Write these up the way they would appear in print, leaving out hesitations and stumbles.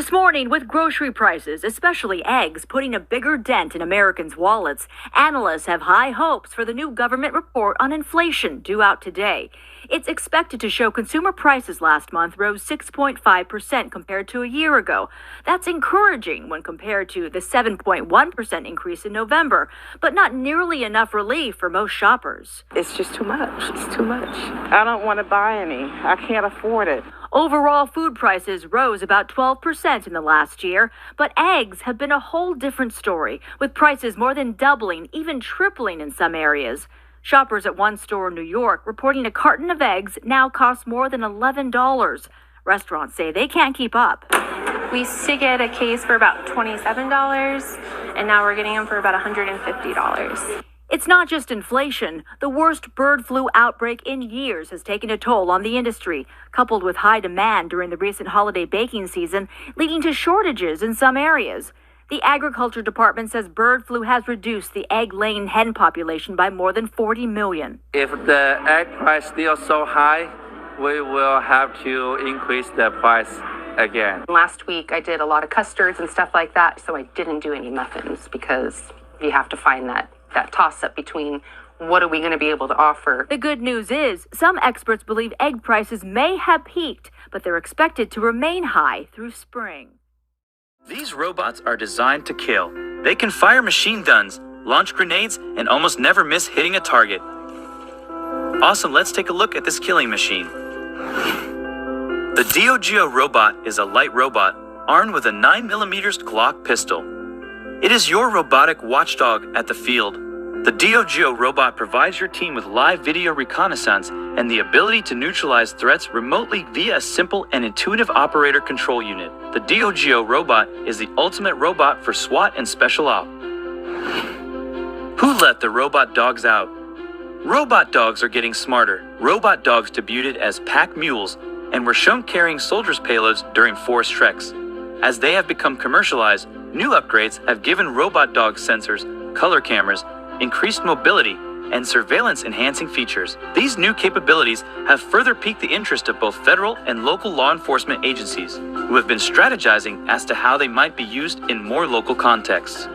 This morning, with grocery prices, especially eggs, putting a bigger dent in Americans' wallets, analysts have high hopes for the new government report on inflation due out today. It's expected to show consumer prices last month rose 6.5% compared to a year ago. That's encouraging when compared to the 7.1% increase in November, but not nearly enough relief for most shoppers. It's just too much. It's too much. I don't want to buy any. I can't afford it. Overall, food prices rose about 12% in the last year, but eggs have been a whole different story, with prices more than doubling, even tripling in some areas. Shoppers at one store in New York reporting a carton of eggs now costs more than $11. Restaurants say they can't keep up. We used to get a case for about $27, and now we're getting them for about $150. It's not just inflation. The worst bird flu outbreak in years has taken a toll on the industry, coupled with high demand during the recent holiday baking season, leading to shortages in some areas. The Agriculture Department says bird flu has reduced the egg-laying hen population by more than 40 million. If the egg price still so high, we will have to increase the price again. Last week I did a lot of custards and stuff like that, so I didn't do any muffins because you have to find that toss-up between what are we going to be able to offer. The good news is some experts believe egg prices may have peaked, but they're expected to remain high through spring. These robots are designed to kill. They can fire machine guns, launch grenades, and almost never miss hitting a target. Awesome, let's take a look at this killing machine. The DOGO robot is a light robot armed with a 9mm Glock pistol. It is your robotic watchdog at the field. The DOGO robot provides your team with live video reconnaissance and the ability to neutralize threats remotely via a simple and intuitive operator control unit. The DOGO robot is the ultimate robot for SWAT and Special Op. Who let the robot dogs out? Robot dogs are getting smarter. Robot dogs debuted as pack mules and were shown carrying soldiers' payloads during forest treks. As they have become commercialized, new upgrades have given robot dog sensors, color cameras, increased mobility, and surveillance-enhancing features. These new capabilities have further piqued the interest of both federal and local law enforcement agencies, who have been strategizing as to how they might be used in more local contexts.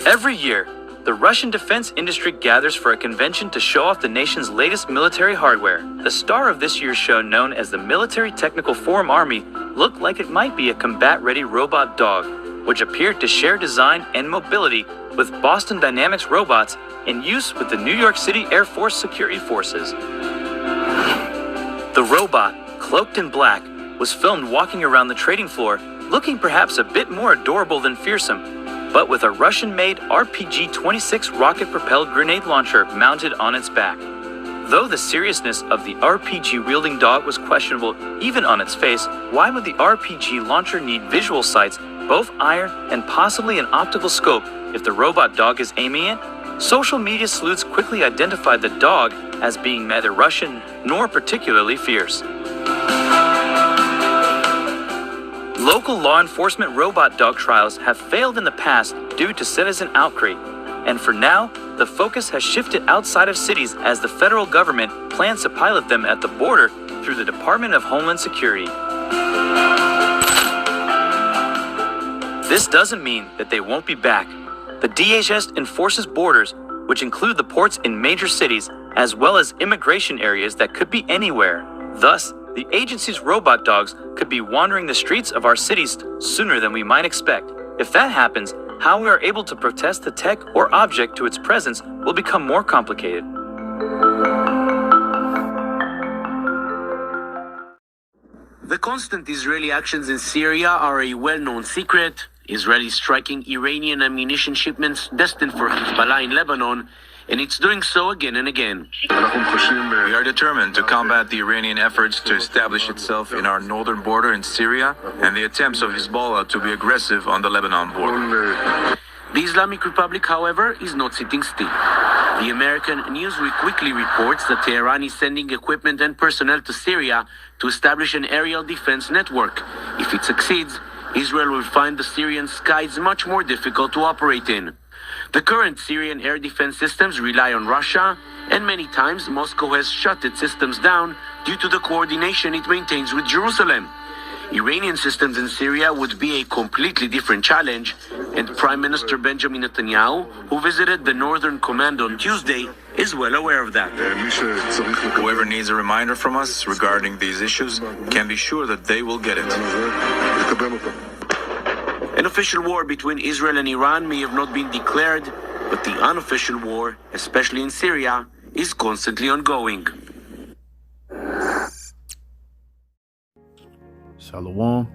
Every year, the Russian defense industry gathers for a convention to show off the nation's latest military hardware. The star of this year's show, known as the Military Technical Forum Army, looked like it might be a combat-ready robot dog, which appeared to share design and mobility with Boston Dynamics robots in use with the New York City Air Force Security Forces. The robot, cloaked in black, was filmed walking around the trading floor, looking perhaps a bit more adorable than fearsome, but with a Russian-made RPG-26 rocket-propelled grenade launcher mounted on its back. Though the seriousness of the RPG-wielding dog was questionable even on its face, why would the RPG launcher need visual sights, both iron and possibly an optical scope, if the robot dog is aiming it? Social media sleuths quickly identified the dog as being neither Russian nor particularly fierce. Local law enforcement robot dog trials have failed in the past due to citizen outcry, and for now, the focus has shifted outside of cities as the federal government plans to pilot them at the border through the Department of Homeland Security. This doesn't mean that they won't be back. The DHS enforces borders, which include the ports in major cities, as well as immigration areas that could be anywhere. Thus, the agency's robot dogs could be wandering the streets of our cities sooner than we might expect. If that happens, how we are able to protest the tech or object to its presence will become more complicated. The constant Israeli actions in Syria are a well-known secret. Israeli striking Iranian ammunition shipments destined for Hezbollah in Lebanon, and it's doing so again and again. We are determined to combat the Iranian efforts to establish itself in our northern border in Syria and the attempts of Hezbollah to be aggressive on the Lebanon border. The Islamic Republic, however, is not sitting still. The American Newsweek quickly reports that Tehran is sending equipment and personnel to Syria to establish an aerial defense network. If it succeeds, Israel will find the Syrian skies much more difficult to operate in. The current Syrian air defense systems rely on Russia, and many times Moscow has shut its systems down due to the coordination it maintains with Jerusalem. Iranian systems in Syria would be a completely different challenge, and Prime Minister Benjamin Netanyahu, who visited the Northern Command on Tuesday, is well aware of that. Whoever needs a reminder from us regarding these issues can be sure that they will get it. An official war between Israel and Iran may have not been declared, but the unofficial war, especially in Syria, is constantly ongoing. Shalom.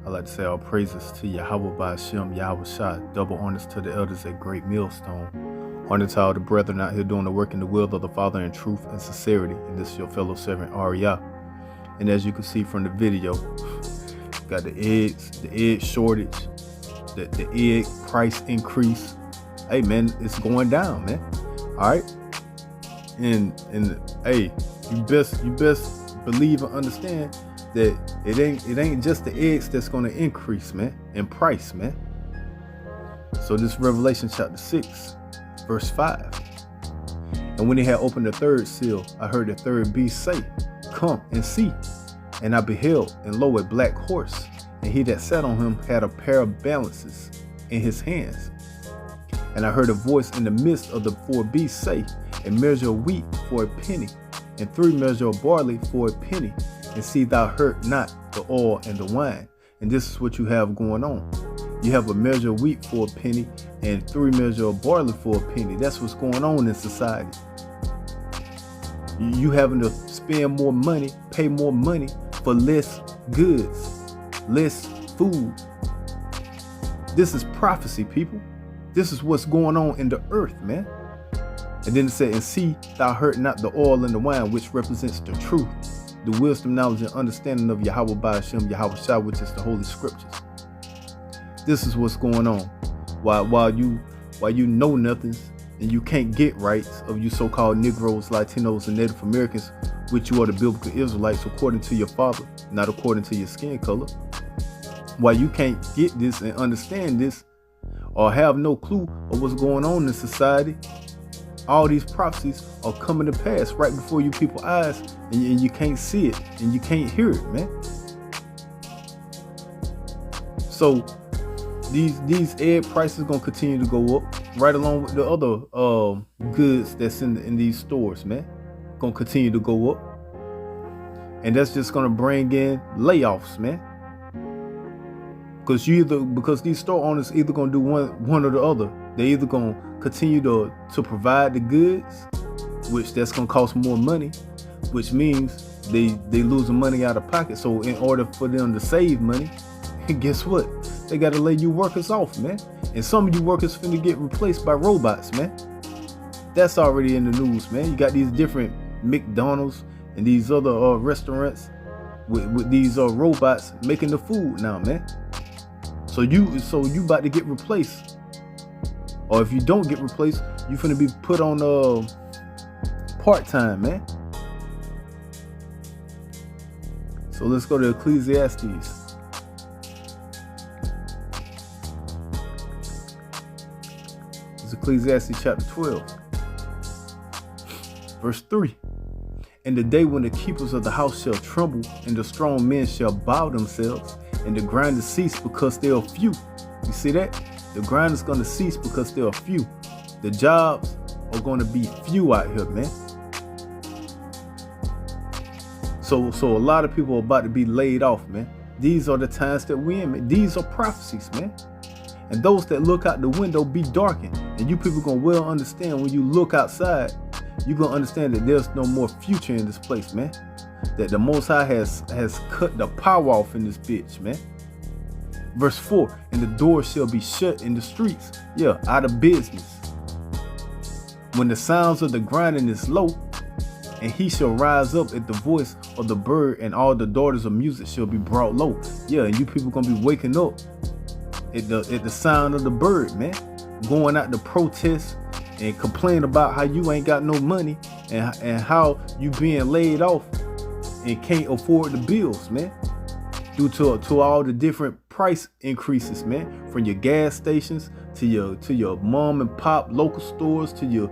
I'd like to say all praises to Yahweh by Hashem, Yahweh Shah. Double honors to the elders at Great Millstone. Honor to all the brethren out here doing the work in the will of the Father in truth and sincerity. And this is your fellow servant, Arya. And as you can see from the video, got the egg shortage, the egg price increase. Hey man, it's going down, man. All right. And hey, you best believe and understand that it ain't just the eggs that's gonna increase, man, in price, man. So this Revelation chapter 6, verse 5. And when he had opened the third seal, I heard the third beast say, "Come and see." And I beheld, and lo, a black horse, and he that sat on him had a pair of balances in his hands. And I heard a voice in the midst of the four beasts say, "A measure of wheat for a penny, and 3 measures of barley for a penny. And see thou hurt not the oil and the wine." And this is what you have going on. You have a measure of wheat for a penny and 3 measures of barley for a penny. That's what's going on in society. You having to spend more money, pay more money for less goods, less food. This is prophecy, people. This is what's going on in the earth, man. And then it said, "And see thou hurt not the oil and the wine," which represents the truth, the wisdom, knowledge, and understanding of Yahweh by Hashem, Yahweh Shah, which is the Holy Scriptures. This is what's going on. While you know nothing and you can't get rights of you so-called Negroes, Latinos, and Native Americans, which you are the biblical Israelites according to your father, not according to your skin color. While you can't get this and understand this, or have no clue of what's going on in society, all these prophecies are coming to pass right before you people's eyes, and you can't see it and you can't hear it, man. So these egg prices gonna continue to go up, right along with the other goods that's in these stores, man. Gonna continue to go up, and that's just gonna bring in layoffs, man. Because these store owners either gonna do one or the other. They either gonna continue to provide the goods, which that's gonna cost more money, which means they losing money out of pocket. So in order for them to save money, guess what? They gotta lay you workers off, man. And some of you workers finna get replaced by robots, man. That's already in the news, man. You got these different McDonald's and these other restaurants with these robots making the food now, man. So you about to get replaced. Or if you don't get replaced, you finna be put on part-time, man. So let's go to Ecclesiastes. It's Ecclesiastes chapter 12, verse 3. "And the day when the keepers of the house shall tremble, and the strong men shall bow themselves, and the grinders cease because they are few." You see that? The grind is going to cease because there are few. The jobs are going to be few out here, man. So a lot of people are about to be laid off, man. These are the times that we're in, man. These are prophecies, man. And those that look out the window be darkened. And you people going to well understand when you look outside, you're going to understand that there's no more future in this place, man. That the Most High has cut the power off in this bitch, man. Verse 4, "And the doors shall be shut in the streets." Yeah, out of business. "When the sounds of the grinding is low, and he shall rise up at the voice of the bird, and all the daughters of music shall be brought low." Yeah, and you people gonna be waking up at the sound of the bird, man. Going out to protest and complain about how you ain't got no money and how you being laid off and can't afford the bills, man. Due to all the different price increases, man, from your gas stations to your mom and pop local stores to your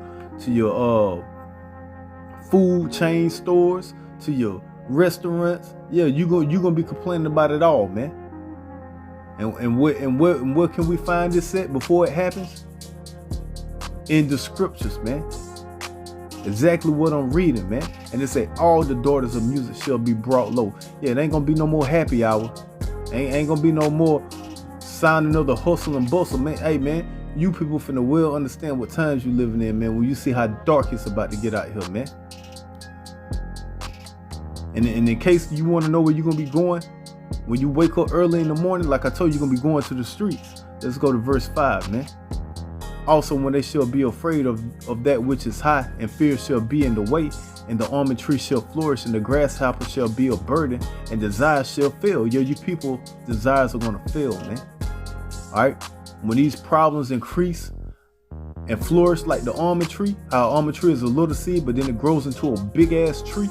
food chain stores to your restaurants. Yeah, you gonna be complaining about it all, man. And where can we find this at before it happens? In the scriptures, man. Exactly what I'm reading, man. And it say all the daughters of music shall be brought low. Yeah, it ain't gonna be no more happy hour. Ain't gonna be no more sounding of the hustle and bustle, man. Hey, man, you people finna well understand what times you living in, man, when you see how dark it's about to get out here, man. And in case you want to know where you're gonna be going, when you wake up early in the morning, like I told you, you're gonna be going to the streets. Let's go to verse 5, man. Also, when they shall be afraid of that which is high, and fear shall be in the way, and the almond tree shall flourish, and the grasshopper shall be a burden, and desires shall fail. Yo, you people, desires are gonna fail, man. All right. When these problems increase and flourish like the almond tree, how almond tree is a little seed, but then it grows into a big ass tree.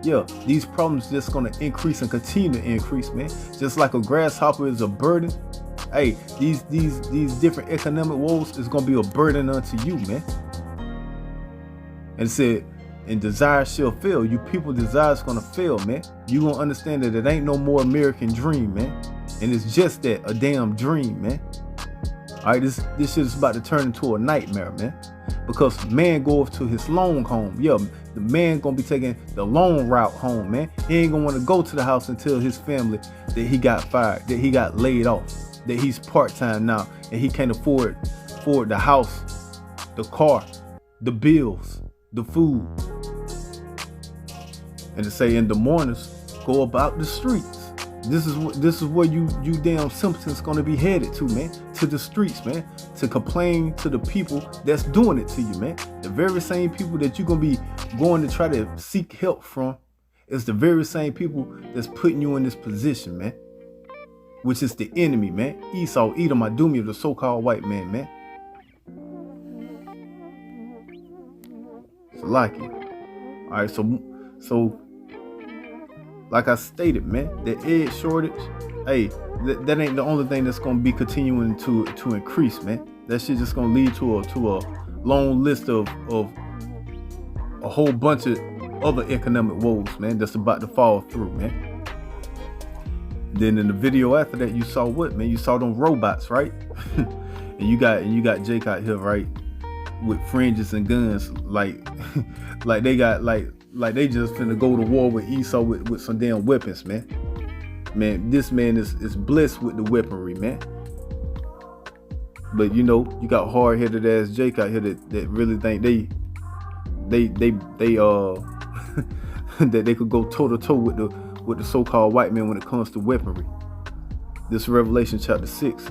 Yeah, these problems just gonna increase and continue to increase, man. Just like a grasshopper is a burden. Hey, these different economic woes is gonna be a burden unto you, man. And it said, and desire shall fail. You people desire is gonna fail, man. You gonna understand that it ain't no more American dream, man. And it's just that, a damn dream, man. All right, this shit is about to turn into a nightmare, man. Because man goes to his long home. Yeah, the man gonna be taking the long route home, man. He ain't gonna want to go to the house and tell his family that he got fired, that he got laid off, that he's part-time now, and he can't afford the house, the car, the bills, the food. And to say in the mornings, go about the streets. This is where you damn simpletons gonna be headed to, man. To the streets, man. To complain to the people that's doing it to you, man. The very same people that you're gonna be going to try to seek help from is the very same people that's putting you in this position, man. Which is the enemy, man. Esau, Edom, Idumea, the so-called white man, man. So like it. Alright, so like I stated, man, the egg shortage, hey, that ain't the only thing that's gonna be continuing to increase, man. That shit just gonna lead to a long list of a whole bunch of other economic woes, man, that's about to fall through, man. Then in the video after that, you saw what, man? You saw them robots, right? and you got Jake out here, right, with fringes and guns, like they got like they just finna go to war with Esau with some damn weapons, man. Man, this man is blessed with the weaponry, man. But you know, you got hard-headed ass Jake out here that really think they that they could go toe-to-toe with the so-called white man when it comes to weaponry. This is Revelation chapter 6,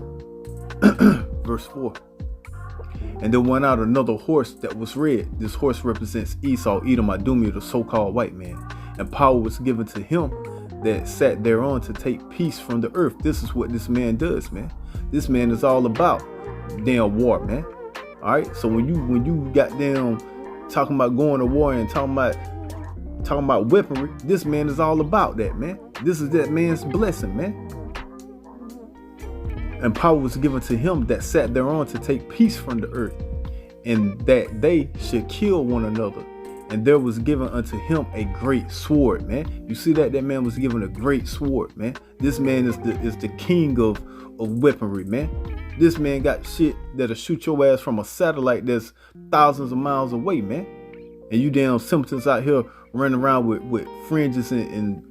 verse 4. And there went out another horse that was red. This horse represents Esau, Edom, Idumea, the so-called white man. And power was given to him that sat thereon to take peace from the earth. This is what this man does, man. This man is all about damn war, man. All right. So when you got damn talking about going to war and talking about weaponry, this man is all about that, man. This is that man's blessing, man. And power was given to him that sat thereon to take peace from the earth, and that they should kill one another. And there was given unto him a great sword, man. You see that man was given a great sword, man. This man is the king of weaponry, man. This man got shit that'll shoot your ass from a satellite that's thousands of miles away, man. And you damn simpletons out here running around with fringes and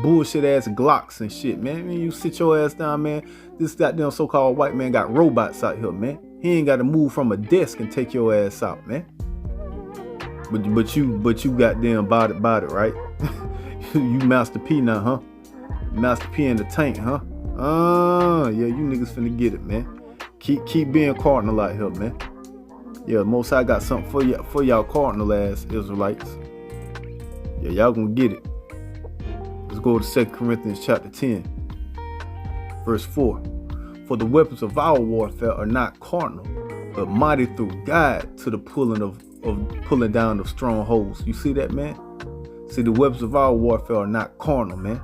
bullshit ass Glocks and shit, man. I mean, you sit your ass down, man. This goddamn so-called white man got robots out here, man. He ain't got to move from a desk and take your ass out, man. But you goddamn bought it, right? You Master P now, huh? Master P in the tank, huh? Yeah, you niggas finna get it, man. Keep being cardinal out here, man. Yeah, Most High got something for y'all cardinal ass Israelites. Yeah, y'all gonna get it. Let's go to 2 Corinthians chapter 10, verse 4. For the weapons of our warfare are not carnal, but mighty through God to the pulling down of strongholds. You see that, man? See, the weapons of our warfare are not carnal, man.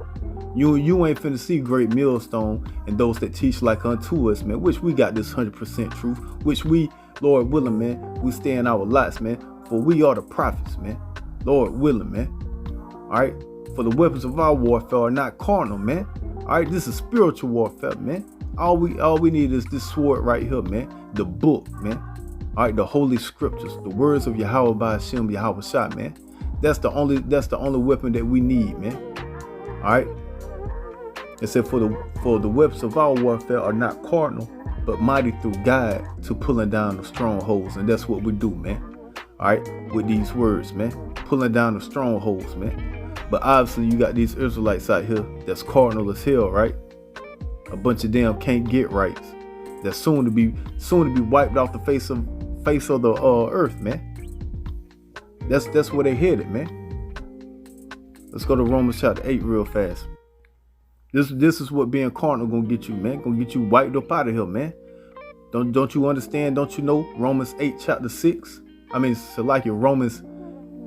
You ain't finna see great millstone and those that teach like unto us, man. Which we got this 100% truth. Which we, Lord willing, man, we stay in our lots, man. For we are the prophets, man. Lord willing, man. All right. For the weapons of our warfare are not carnal, man. All right. This is spiritual warfare, man. All we need is this sword right here, man. The book, man. All right. The holy scriptures, the words of Yahweh by Hashem, Yahweh Shah, man. That's the only weapon that we need, man. All right. It said, for the weapons of our warfare are not carnal, but mighty through God to pulling down the strongholds. And that's what we do, man. All right, with these words, man. Pulling down the strongholds, man. But obviously you got these Israelites out here that's carnal as hell, right? A bunch of them can't get rights. That's soon to be wiped off the face of the earth, man. That's where they headed, man. Let's go to Romans chapter 8 real fast. This is what being carnal gonna get you, man. Gonna get you wiped up out of here, man. Don't you understand? Don't you know Romans 8 chapter 6? Romans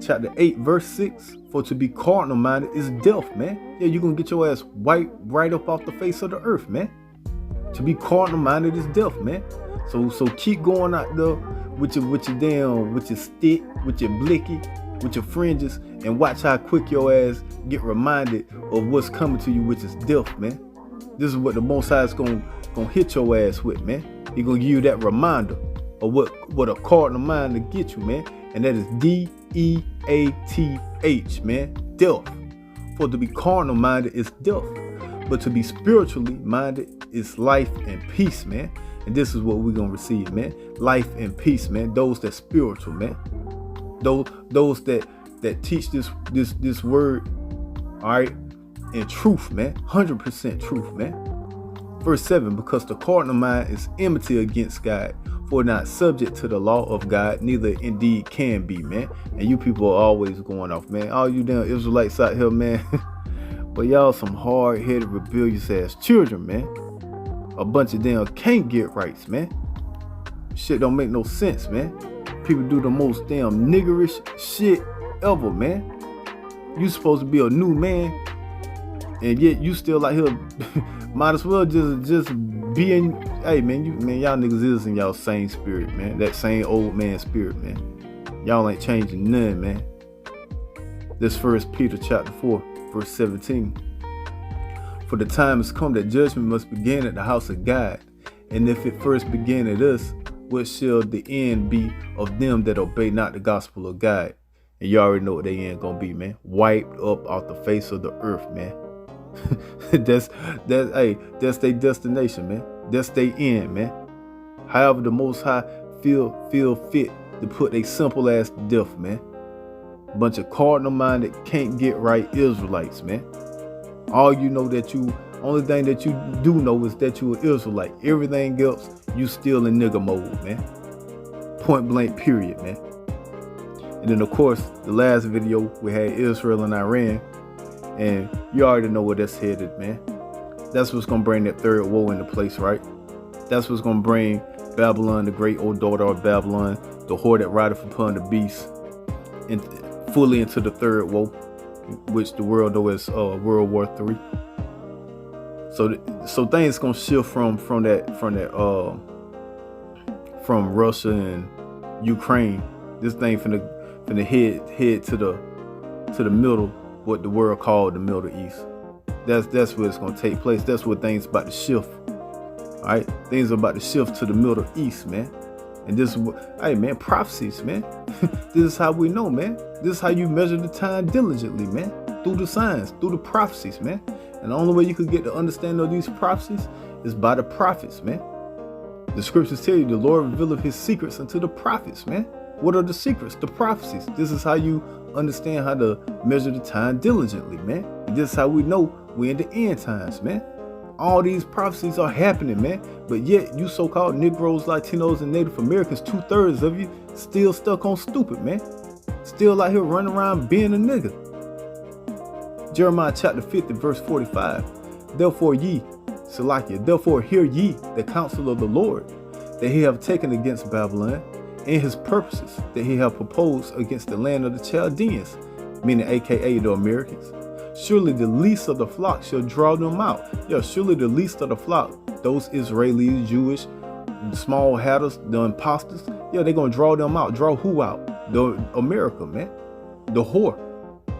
chapter 8 verse 6. For to be carnal minded is death, man. Yeah, you're gonna get your ass wiped right up off the face of the earth, man. To be carnal minded is death, man. So keep going out there with your stick, with your blicky, with your fringes, and watch how quick your ass get reminded of what's coming to you, which is death, man. This is what the Most High is gonna hit your ass with, man. He gonna give you that reminder of what a carnal mind to get you, man. And that is DEATH, man. Death. For to be carnal minded is death, but to be spiritually minded is life and peace, man. And this is what we're gonna receive, man. Life and peace, man. Those that spiritual, man. Those that teach this word, all right, in truth, man. 100% truth, man. Verse 7, because the carnal mind is enmity against God, for not subject to the law of God, neither indeed can be, man. And you people are always going off, man. All you damn Israelites out here, man. But y'all some hard-headed, rebellious ass children, man. A bunch of them can't get rights, man. Shit don't make no sense, man. People do the most damn niggerish shit ever, man. You supposed to be a new man, and yet you still out here. Might as well just be in. Hey, man, y'all niggas is in y'all same spirit, man. That same old man spirit, man. Y'all ain't changing none, man. This 1 Peter chapter 4, verse 17. For the time has come that judgment must begin at the house of God. And if it first begin at us, what shall the end be of them that obey not the gospel of God? And you already know what they end gonna be, man. Wiped up off the face of the earth, man. that's their destination, man. That's their end, man. However, the Most High feel fit to put a simple ass to death, man. Bunch of cardinal minded, can't get right Israelites, man. Only thing that you do know is that you an Israelite. Everything else, you still in nigga mode, man. Point blank, period, man. And then, of course, the last video, we had Israel and Iran. And you already know where that's headed, man. That's what's going to bring that third woe into place, right? That's what's going to bring Babylon, the great old daughter of Babylon, the whore that rideth upon the beast, and fully into the third woe, which the world knows as World War III. So things gonna shift from Russia and Ukraine. This thing finna head to the middle, what the world called the Middle East. That's where it's gonna take place. That's where things about to shift. All right, things are about to shift to the Middle East, man. And this is what, hey man, prophecies, man. This is how we know, man. This is how you measure the time diligently, man. Through the signs, through the prophecies, man. And the only way you could get the understanding of these prophecies is by the prophets, man. The scriptures tell you the Lord revealeth his secrets unto the prophets, man. What are the secrets? The prophecies. This is how you understand how to measure the time diligently, man. And this is how we know we're in the end times, man. All these prophecies are happening, man. But yet you so-called Negroes, Latinos, and Native Americans, 2/3 of you still stuck on stupid, man. Still out here running around being a nigga. Jeremiah chapter 50, verse 45. Therefore hear ye the counsel of the Lord, that he have taken against Babylon, and his purposes that he have proposed against the land of the Chaldeans, meaning aka the Americans. Surely the least of the flock shall draw them out. Yeah, surely the least of the flock, those Israelis, Jewish, small hatters, the imposters, yeah, they're gonna draw them out. Draw who out? The America, man. The whore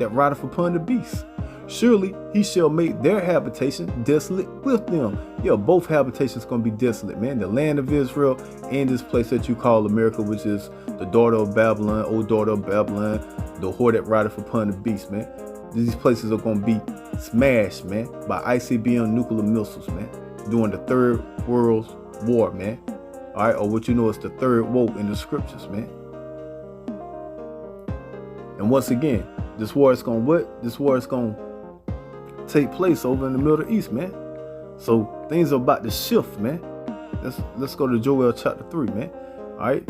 that rideth upon the beast. Surely he shall make their habitation desolate with them. Yeah, both habitations gonna be desolate, man. The land of Israel and this place that you call America, which is the daughter of Babylon, old daughter of Babylon, the whore that rideth upon the beast, man. These places are gonna be smashed, man, by ICBM nuclear missiles, man, during the Third World War, man. All right, or what you know is the third woe in the scriptures, man. And once again, this war is gonna take place over in the Middle East, man. So things are about to shift, man. Let's go to Joel chapter 3, man. All right,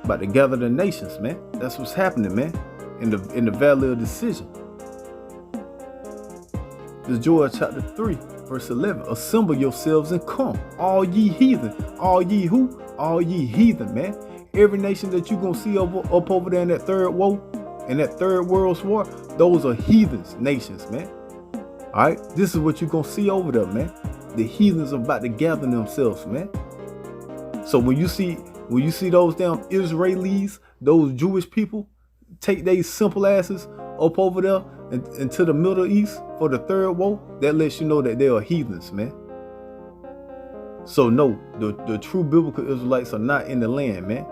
about to gather the nations, man. That's what's happening, man. In the valley of decision. This is Joel chapter 3, verse 11. Assemble yourselves and come, all ye heathen. All ye who? All ye heathen, man. Every nation that you gonna see up over there in that third woe, in that third world's war, those are heathens nations, man. All right, this is what you gonna see over there, man. The heathens are about to gather themselves, man. So when you see those damn Israelis, those Jewish people, take these simple asses up over there into the Middle East for the third woe, that lets you know that they are heathens, man. So no, the true biblical Israelites are not in the land, man.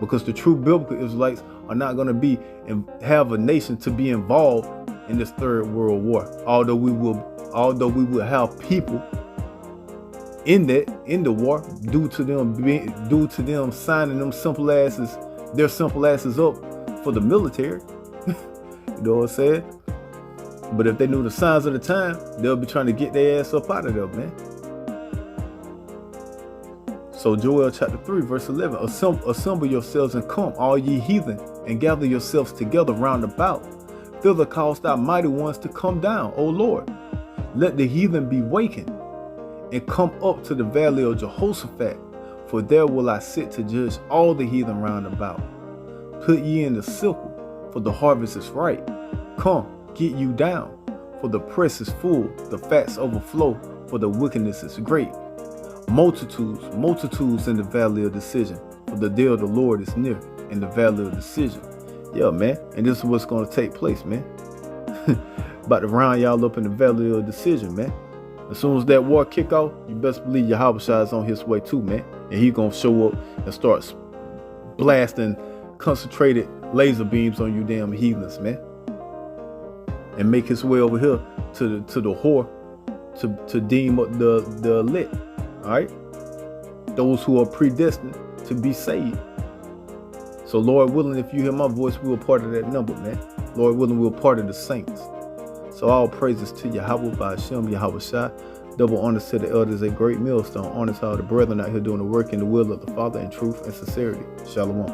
Because the true biblical Israelites are not going to be and have a nation to be involved in this third world war. Although we will have people in the war due to them signing their simple asses up for the military. You know what I'm saying? But if they knew the signs of the time, they'll be trying to get their ass up out of there, man. So Joel chapter 3, verse 11, assemble yourselves and come, all ye heathen, and gather yourselves together round about. Thither cause thy mighty ones to come down, O Lord. Let the heathen be wakened, and come up to the valley of Jehoshaphat, for there will I sit to judge all the heathen round about. Put ye in the sickle, for the harvest is ripe. Come, get you down, for the press is full, the fats overflow, for the wickedness is great. Multitudes in the valley of decision, for the day of the Lord is near in the valley of decision. Yeah, man, and this is what's going to take place, man. About to round y'all up in the valley of decision, man. As soon as that war kick off, you best believe your Yahweh is on his way too, man. And he gonna show up and start blasting concentrated laser beams on you damn heathens, man. And make his way over here to the whore to deem up the elect. All right, those who are predestined to be saved. So Lord willing, if you hear my voice, we're part of that number, man. Lord willing, we're part of the saints. So all praises to Yahweh by Hashem, Yahweh Shai. Double honors to the elders, a great millstone. Honors to all the brethren out here doing the work in the will of the Father in truth and sincerity. Shalom.